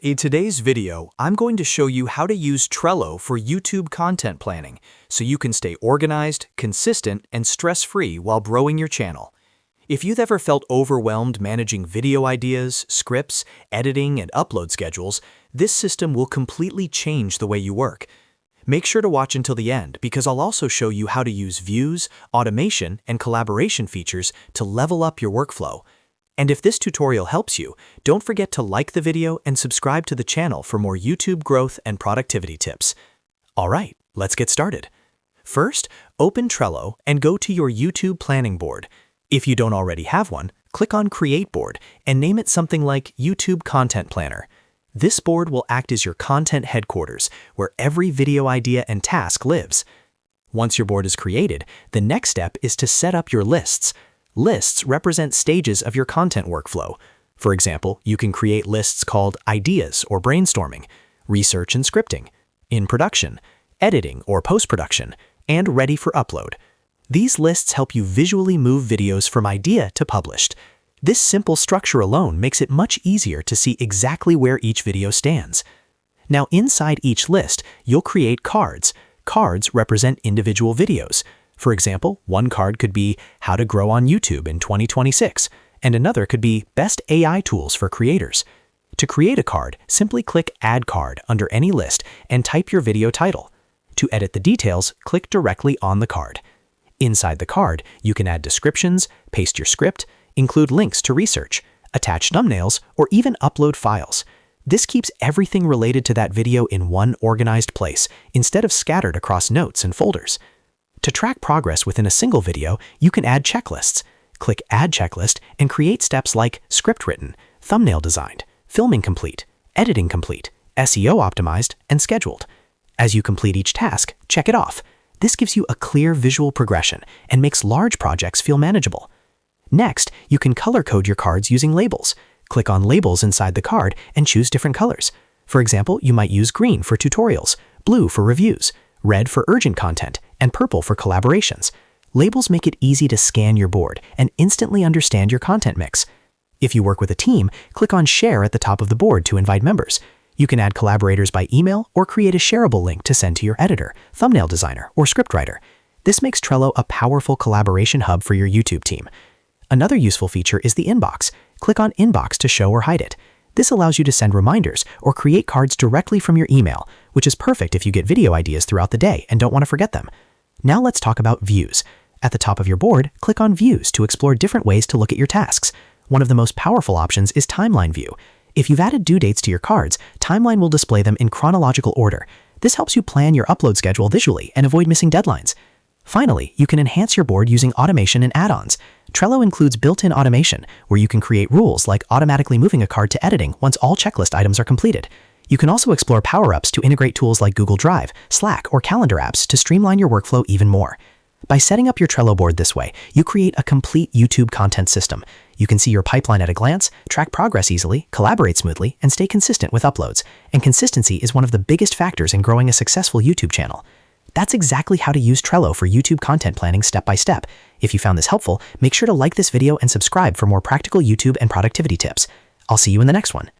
In today's video, I'm going to show you how to use Trello for YouTube content planning so you can stay organized, consistent, and stress-free while growing your channel. If you've ever felt overwhelmed managing video ideas, scripts, editing, and upload schedules, this system will completely change the way you work. Make sure to watch until the end because I'll also show you how to use views, automation, and collaboration features to level up your workflow. And if this tutorial helps you, don't forget to like the video and subscribe to the channel for more YouTube growth and productivity tips. All right, let's get started. First, open Trello and go to your YouTube planning board. If you don't already have one, click on Create Board and name it something like YouTube Content Planner. This board will act as your content headquarters, where every video idea and task lives. Once your board is created, the next step is to set up your lists. Lists represent stages of your content workflow. For example, you can create lists called ideas or brainstorming, research and scripting, in production, editing or post-production, and ready for upload. These lists help you visually move videos from idea to published. This simple structure alone makes it much easier to see exactly where each video stands. Now, inside each list, you'll create cards. Cards represent individual videos. For example, one card could be How to Grow on YouTube in 2026, and another could be Best AI Tools for Creators. To create a card, simply click Add Card under any list and type your video title. To edit the details, click directly on the card. Inside the card, you can add descriptions, paste your script, include links to research, attach thumbnails, or even upload files. This keeps everything related to that video in one organized place, instead of scattered across notes and folders. To track progress within a single video, you can add checklists. Click Add Checklist and create steps like script written, thumbnail designed, filming complete, editing complete, SEO optimized, and scheduled. As you complete each task, check it off. This gives you a clear visual progression and makes large projects feel manageable. Next, you can color code your cards using labels. Click on Labels inside the card and choose different colors. For example, you might use green for tutorials, blue for reviews, red for urgent content, and purple for collaborations. Labels make it easy to scan your board and instantly understand your content mix. If you work with a team, click on Share at the top of the board to invite members. You can add collaborators by email or create a shareable link to send to your editor, thumbnail designer, or scriptwriter. This makes Trello a powerful collaboration hub for your YouTube team. Another useful feature is the inbox. Click on Inbox to show or hide it. This allows you to send reminders or create cards directly from your email, which is perfect if you get video ideas throughout the day and don't want to forget them. Now let's talk about views. At the top of your board, click on Views to explore different ways to look at your tasks. One of the most powerful options is Timeline View. If you've added due dates to your cards, Timeline will display them in chronological order. This helps you plan your upload schedule visually and avoid missing deadlines. Finally, you can enhance your board using automation and add-ons. Trello includes built-in automation, where you can create rules like automatically moving a card to editing once all checklist items are completed. You can also explore power-ups to integrate tools like Google Drive, Slack, or calendar apps to streamline your workflow even more. By setting up your Trello board this way, you create a complete YouTube content system. You can see your pipeline at a glance, track progress easily, collaborate smoothly, and stay consistent with uploads. And consistency is one of the biggest factors in growing a successful YouTube channel. That's exactly how to use Trello for YouTube content planning step by step. If you found this helpful, make sure to like this video and subscribe for more practical YouTube and productivity tips. I'll see you in the next one.